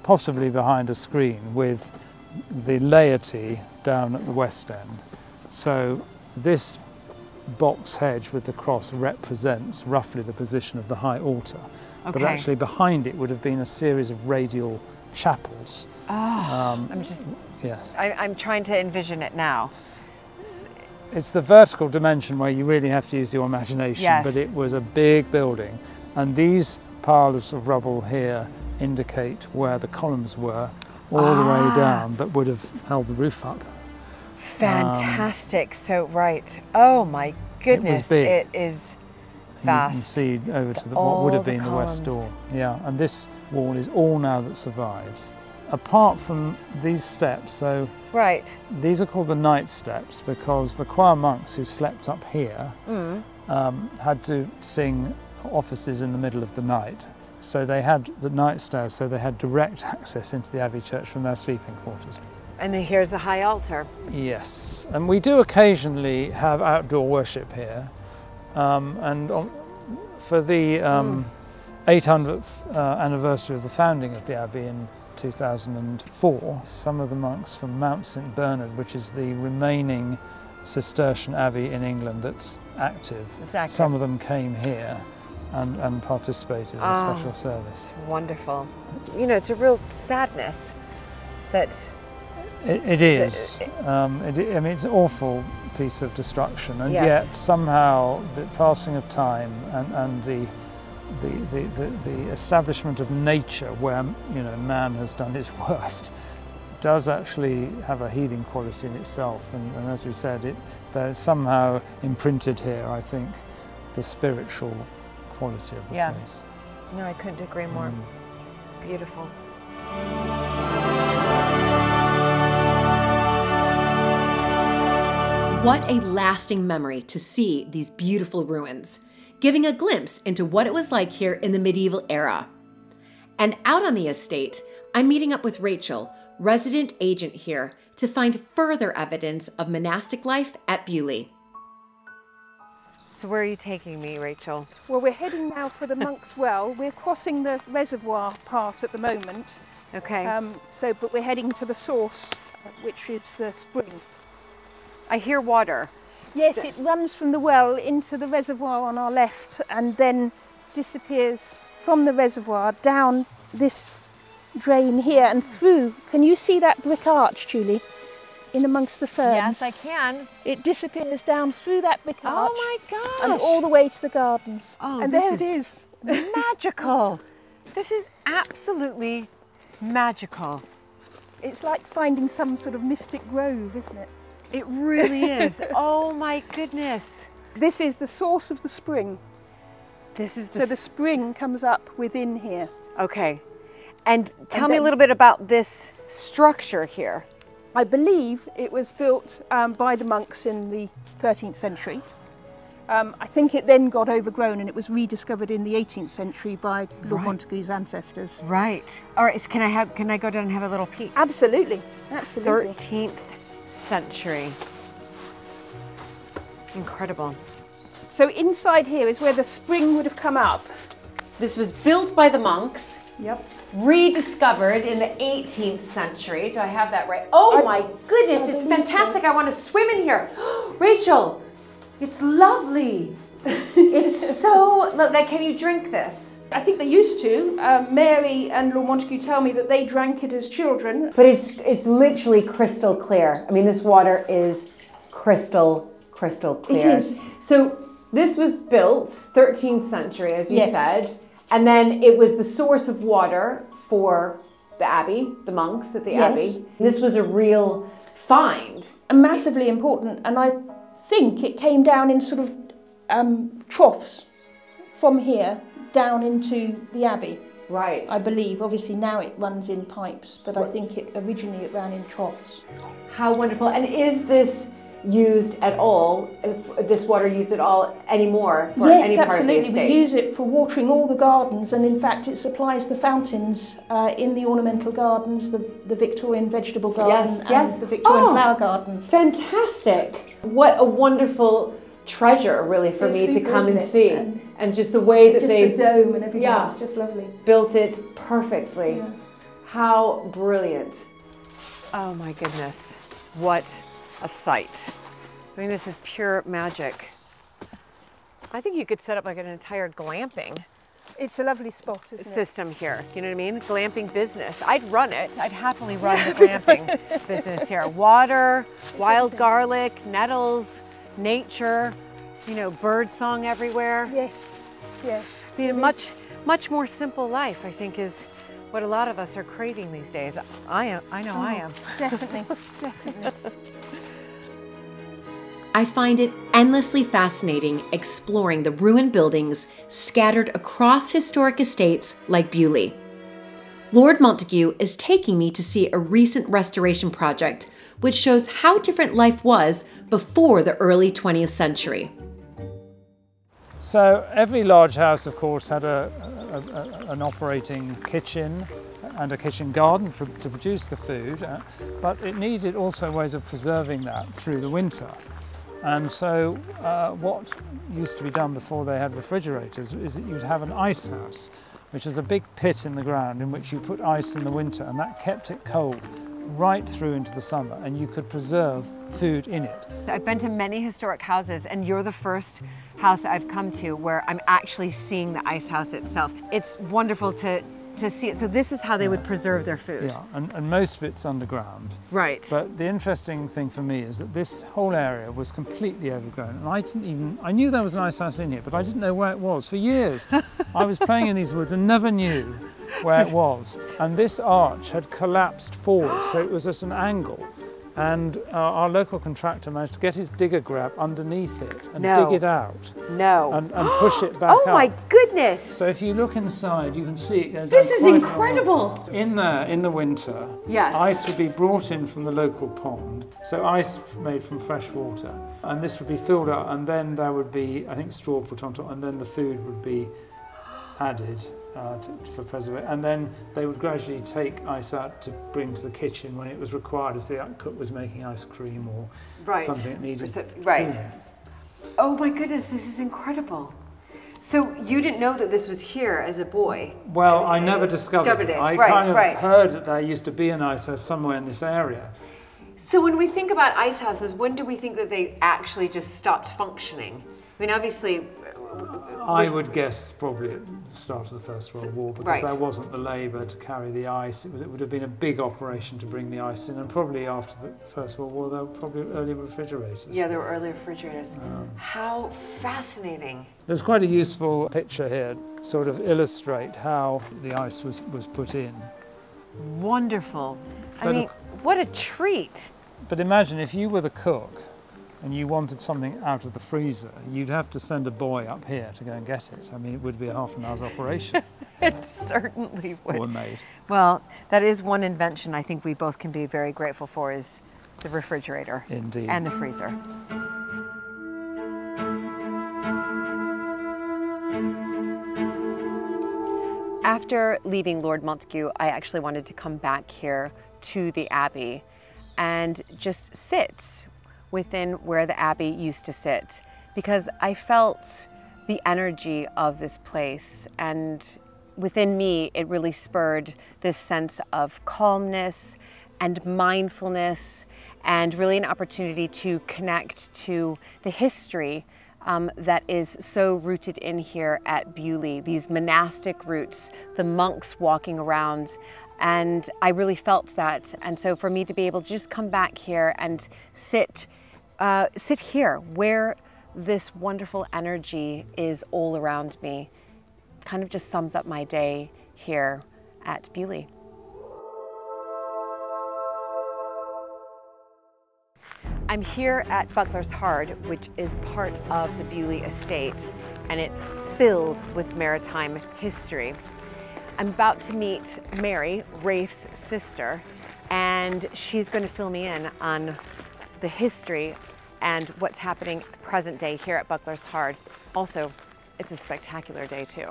possibly behind a screen, with the laity down at the west end. So this box hedge with the cross represents roughly the position of the high altar, but Okay. actually behind it would have been a series of radial chapels. Yes. I'm trying to envision it now. It's the vertical dimension where you really have to use your imagination, Yes. but it was a big building, and these piles of rubble here indicate where the columns were all the way down that would have held the roof up. Fantastic. So, right. Oh my goodness. big. It is vast. You can see over to what All would have the been the west columns. door. Yeah, and this wall is all now that survives. Apart from these steps, so Right. these are called the night steps because the choir monks who slept up here had to sing offices in the middle of the night. So they had the night stairs, so they had direct access into the Abbey Church from their sleeping quarters. And then here's the high altar. Yes, and we do occasionally have outdoor worship here. For the 800th anniversary of the founding of the Abbey in 2004, some of the monks from Mount St Bernard, which is the remaining Cistercian abbey in England that's active, some of them came here and participated in a special service. Wonderful. You know, it's a real sadness that... It is. I mean, it's an awful piece of destruction, and Yes. yet somehow the passing of time and the establishment of nature, where man has done his worst, does actually have a healing quality in itself. And as we said, there's somehow imprinted here, I think, the spiritual quality of the place. No, I couldn't agree more. Beautiful. What a lasting memory to see these beautiful ruins, giving a glimpse into what it was like here in the medieval era. And out on the estate, I'm meeting up with Rachel, resident agent here, to find further evidence of monastic life at Beaulieu. So where are you taking me, Rachel? Well, we're heading now for the Monk's Well. We're crossing the reservoir part at the moment. Okay. But we're heading to the source, which is the spring. I hear water. Yes, it runs from the well into the reservoir on our left and then disappears from the reservoir down this drain here and through. Can you see that brick arch, Julie, in amongst the ferns? Yes, I can. It disappears down through that brick arch. Oh my gosh. And all the way to the gardens. Oh, and this there it is. Magical. This is absolutely magical. It's like finding some sort of mystic grove, isn't it? It really is. Oh my goodness. This is the source of the spring. This is So the spring comes up within here. Okay. And tell me a little bit about this structure here. I believe it was built by the monks in the 13th century. I think it then got overgrown and it was rediscovered in the 18th century by Lord Montagu's ancestors. Right. All right, so can I go down and have a little peek? Absolutely, absolutely. 13th century. Incredible. So inside here is where the spring would have come up. This was built by the monks, Yep. rediscovered in the 18th century. Do I have that right? Oh my goodness, it's fantastic. I want to swim in here. Rachel, it's lovely. It's so lovely. Can you drink this? I think they used to. Mary and Lord Montagu tell me that they drank it as children. But it's literally crystal clear. I mean, this water is crystal clear. It is. So this was built 13th century, as you Yes. said, and then it was the source of water for the abbey, the monks at the Yes. abbey. This was a real find. And massively important. And I think it came down in sort of troughs from here down into the abbey. Right. I believe. Obviously now it runs in pipes, but I think originally it ran in troughs. How wonderful. And is this used at all, this water used at all anymore for Yes, any part of the absolutely. estate? We use it for watering all the gardens, and in fact it supplies the fountains in the ornamental gardens, the Victorian vegetable garden and the Victorian flower garden. Fantastic. What a wonderful treasure, really, for It's me to super, come isn't and it? see. And just the way that Just they the dome and everything, Yeah. it's just lovely. built it perfectly. Yeah. How brilliant. Oh my goodness. What a sight. I mean, this is pure magic. I think you could set up like an entire glamping. It's a lovely spot, isn't it? system here. You know what I mean? Glamping business. I'd run it. I'd happily run the glamping business here. Water, wild garlic, nettles, nature, you know, bird song everywhere. Yes, yes. I mean, a much more simple life, I think, is what a lot of us are craving these days. I know I am. Definitely, definitely. I find it endlessly fascinating exploring the ruined buildings scattered across historic estates like Beaulieu. Lord Montagu is taking me to see a recent restoration project which shows how different life was before the early 20th century. So every large house, of course, had an operating kitchen and a kitchen garden to produce the food, but it needed also ways of preserving that through the winter. And so what used to be done before they had refrigerators is that you'd have an ice house, which is a big pit in the ground in which you put ice in the winter, and that kept it cold right through into the summer, and you could preserve food in it. I've been to many historic houses, and you're the first house I've come to where I'm actually seeing the ice house itself. It's wonderful to see it. So this is how they would preserve their food. Yeah, and most of it's underground. Right. But the interesting thing for me is that this whole area was completely overgrown, and I knew there was an ice house in here, but I didn't know where it was. For years, I was playing in these woods and never knew where it was. And this arch had collapsed forward, so it was at an angle. And our local contractor managed to get his digger grab underneath it and dig it out. No. And push it back up. Oh my goodness! So if you look inside, you can see it goes This down is quite incredible! In there, in the winter, yes, ice would be brought in from the local pond. So ice made from fresh water. And this would be filled up, and then there would be, I think, straw put on top, and then the food would be added for preservation, and then they would gradually take ice out to bring to the kitchen when it was required, if the cook was making ice cream or something that needed cooling. Oh my goodness, this is incredible. So you didn't know that this was here as a boy? Well, I never discovered it. I kind of heard that there used to be an ice house somewhere in this area. So when we think about ice houses, when do we think that they actually just stopped functioning? I mean, obviously, I would guess probably at the start of the First World War, because there wasn't the labour to carry the ice. It would have been a big operation to bring the ice in, and probably after the First World War there were probably early refrigerators. Yeah, there were early refrigerators. How fascinating. There's quite a useful picture here to sort of illustrate how the ice was put in. Wonderful. I mean, what a treat. But imagine if you were the cook and you wanted something out of the freezer, you'd have to send a boy up here to go and get it. I mean, it would be a half an hour's operation. It certainly would. Or a maid. Well, that is one invention I think we both can be very grateful for, is the refrigerator. Indeed. And the freezer. After leaving Lord Montagu, I actually wanted to come back here to the Abbey and just sit within where the Abbey used to sit, because I felt the energy of this place, and within me it really spurred this sense of calmness and mindfulness, and really an opportunity to connect to the history that is so rooted in here at Beaulieu, these monastic roots, the monks walking around. And I really felt that. And so for me to be able to just come back here and sit here where this wonderful energy is all around me, kind of just sums up my day here at Beaulieu. I'm here at Buckler's Hard, which is part of the Beaulieu estate, and it's filled with maritime history. I'm about to meet Mary, Rafe's sister, and she's going to fill me in on the history and what's happening present day here at Buckler's Hard. Also, it's a spectacular day too.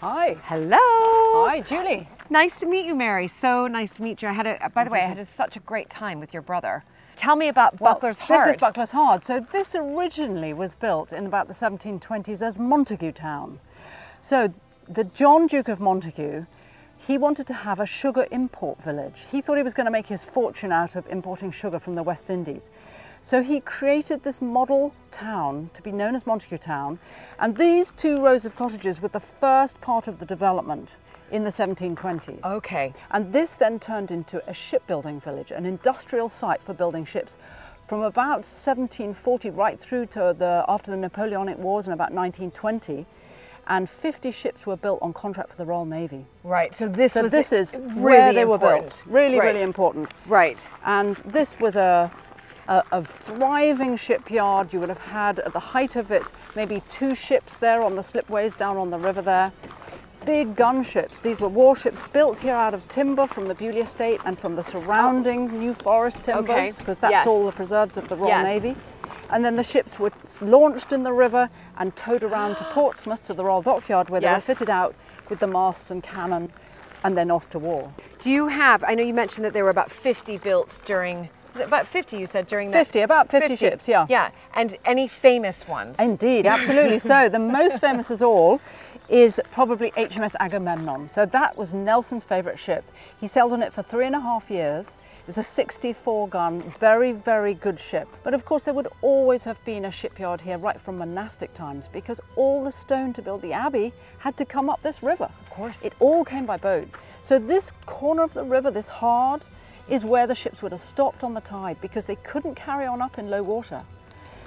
Hi. Hello. Hi, Julie. Nice to meet you, Mary. So nice to meet you. By the way, I had such a great time with your brother. Tell me about Buckler's Hard. This is Buckler's Hard. So this originally was built in about the 1720s as Montagu Town. So the John Duke of Montagu, he wanted to have a sugar import village. He thought he was going to make his fortune out of importing sugar from the West Indies. So he created this model town to be known as Montagu Town, and these 2 rows of cottages were the first part of the development in the 1720s. Okay. And this then turned into a shipbuilding village, an industrial site for building ships from about 1740 right through to after the Napoleonic Wars in about 1920. And 50 ships were built on contract for the Royal Navy. Right, so this is really where they were important. built. Really, Right. really important. Right. And this was a thriving shipyard. You would have had, at the height of it, maybe 2 ships there on the slipways down on the river there. Big gunships. These were warships built here out of timber from the Beaulieu estate and from the surrounding New Forest timbers, because that's Yes. all the preserves of the Royal Yes. Navy. And then the ships were launched in the river and towed around to Portsmouth to the Royal Dockyard, where they were Yes. fitted out with the masts and cannon, and then off to war. Do you have, I know you mentioned that there were about 50 built during, was it about 50 you said during that? 50, about 50 ships, yeah. Yeah, and any famous ones? Indeed, absolutely. So the most famous of all is probably HMS Agamemnon. So that was Nelson's favourite ship. He sailed on it for 3.5 years. It was a 64-gun, very, very good ship. But of course there would always have been a shipyard here right from monastic times, because all the stone to build the abbey had to come up this river. Of course. It all came by boat. So this corner of the river, this hard, is where the ships would have stopped on the tide, because they couldn't carry on up in low water.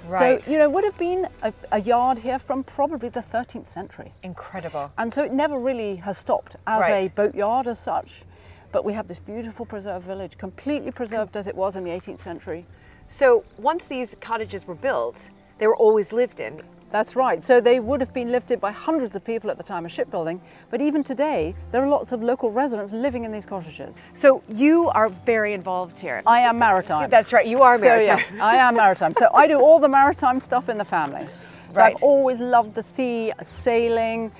Right. So, you know, it would have been a yard here from probably the 13th century. Incredible. And so it never really has stopped as Right. a boat yard as such. But we have this beautiful preserved village, completely preserved as it was in the 18th century. So once these cottages were built, they were always lived in. That's right. So they would have been lived in by hundreds of people at the time of shipbuilding. But even today, there are lots of local residents living in these cottages. So you are very involved here. I am maritime. That's right, you are maritime. So, yeah, I am maritime. So I do all the maritime stuff in the family. So Right. I've always loved the sea, sailing,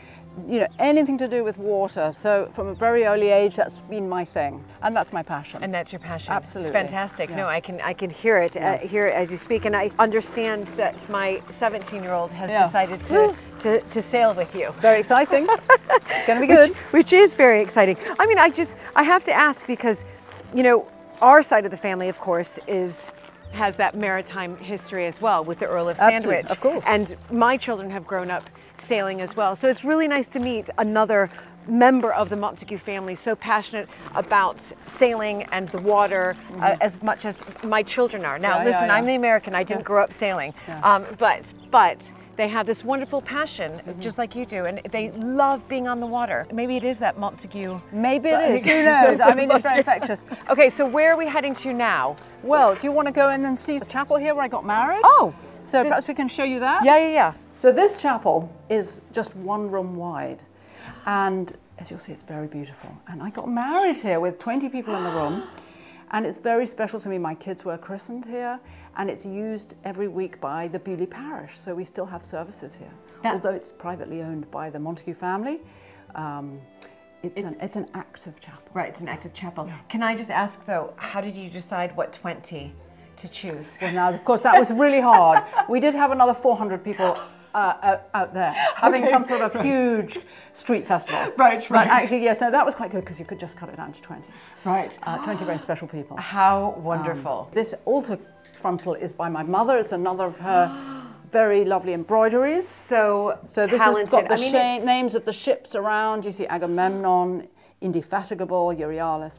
you know, anything to do with water. So from a very early age, that's been my thing, and that's my passion. And that's your passion. Absolutely. It's fantastic. Yeah. No, I can hear it as you speak, and I understand that my 17-year-old has Yeah. decided to sail with you. Very exciting. It's going to be good. Which is very exciting. I mean, I have to ask, because, you know, our side of the family, of course, has that maritime history as well with the Earl of Absolutely, Sandwich. of course. And my children have grown up sailing as well. So it's really nice to meet another member of the Montagu family so passionate about sailing and the water as much as my children are. Now, Yeah, listen, yeah. I'm the American. I didn't grow up sailing. But they have this wonderful passion, just like you do, and they love being on the water. Maybe it is that Montagu. Maybe it is. Who knows? I mean, it's very infectious. Okay, so where are we heading to now? Well, do you want to go in and see the chapel here where I got married? Oh, So perhaps we can show you that? yeah. So this chapel is just 1 room wide, and as you'll see, it's very beautiful. And I got married here with 20 people in the room, and it's very special to me. My kids were christened here, and it's used every week by the Beaulieu parish, so we still have services here. Although it's privately owned by the Montagu family, it's an active chapel. Right, it's an active chapel. Can I just ask though, how did you decide what 20 to choose? Well, now, of course, that was really hard. We did have another 400 people out there having some sort of huge street festival. Right. But actually, yes, no, that was quite good because you could just cut it down to 20. Right. 20 very special people. How wonderful. This altar frontal is by my mother. It's another of her very lovely embroideries. So So this talented. has got the it's- names of the ships around. You see Agamemnon, Indefatigable, Euryalus,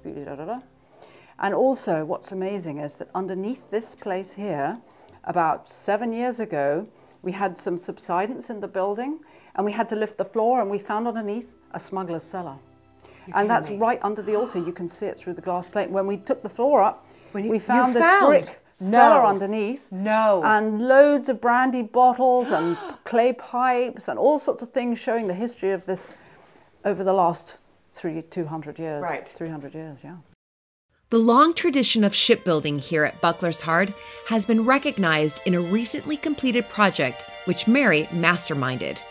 And also what's amazing is that underneath this place here, about 7 years ago, we had some subsidence in the building and we had to lift the floor, and we found underneath a smuggler's cellar. And that's right under the altar. You can see it through the glass plate. When we took the floor up, we found this brick cellar underneath. No. And loads of brandy bottles and clay pipes and all sorts of things showing the history of this over the last 200 years. Right. 300 years, yeah. The long tradition of shipbuilding here at Buckler's Hard has been recognized in a recently completed project which Mary masterminded.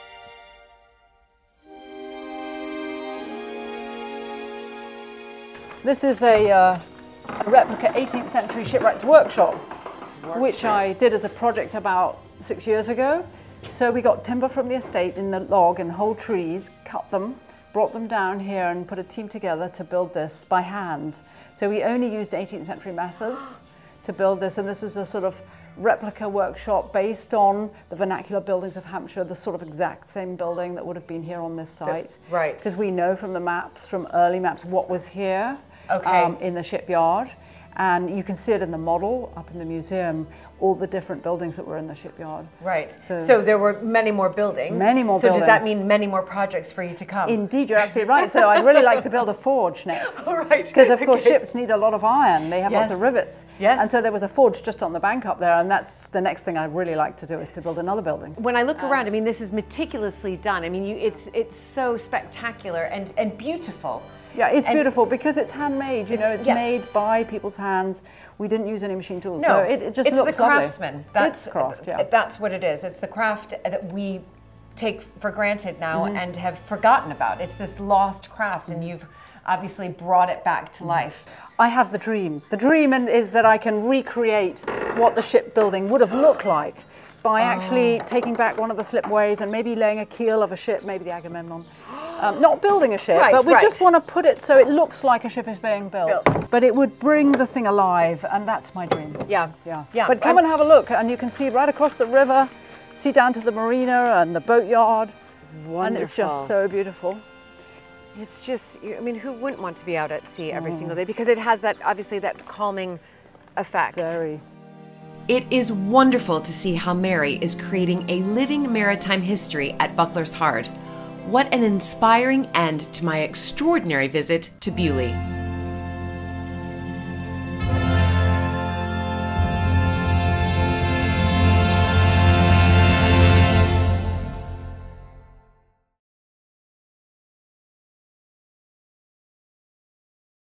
This is a replica 18th century shipwright's workshop, which I did as a project about 6 years ago. So we got timber from the estate in the log and whole trees, cut them, brought them down here and put a team together to build this by hand. So we only used 18th century methods to build this, and this was a sort of replica workshop based on the vernacular buildings of Hampshire, the sort of exact same building that would have been here on this site. Right. Because we know from the maps, from early maps, what was here in the shipyard. And you can see it in the model up in the museum, all the different buildings that were in the shipyard. Right. So there were many more buildings. Many more buildings. So does that mean many more projects for you to come? Indeed, you're absolutely right. So I'd really like to build a forge next. All right. Because of course ships need a lot of iron. They have lots of rivets. Yes. And so there was a forge just on the bank up there, and that's the next thing I'd really like to do, is to build another building. When I look around, I mean, this is meticulously done. I mean, it's so spectacular and beautiful. Yeah, it's beautiful because it's handmade, you know, it's made by people's hands. We didn't use any machine tools, so it just looks lovely. It's the craftsman. It's craft, yeah. That's what it is. It's the craft that we take for granted now and have forgotten about. It's this lost craft, and you've obviously brought it back to life. I have the dream. The dream is that I can recreate what the shipbuilding would have looked like by actually taking back one of the slipways and maybe laying a keel of a ship, maybe the Agamemnon. Not building a ship, but we just want to put it so it looks like a ship is being built. But it would bring the thing alive, and that's my dream. Yeah. But come and have a look, and you can see right across the river, see down to the marina and the boatyard. Wonderful. And it's just so beautiful. It's just, I mean, who wouldn't want to be out at sea every single day? Because it has that, obviously, that calming effect. Very. It is wonderful to see how Mary is creating a living maritime history at Buckler's Hard. What an inspiring end to my extraordinary visit to Beaulieu.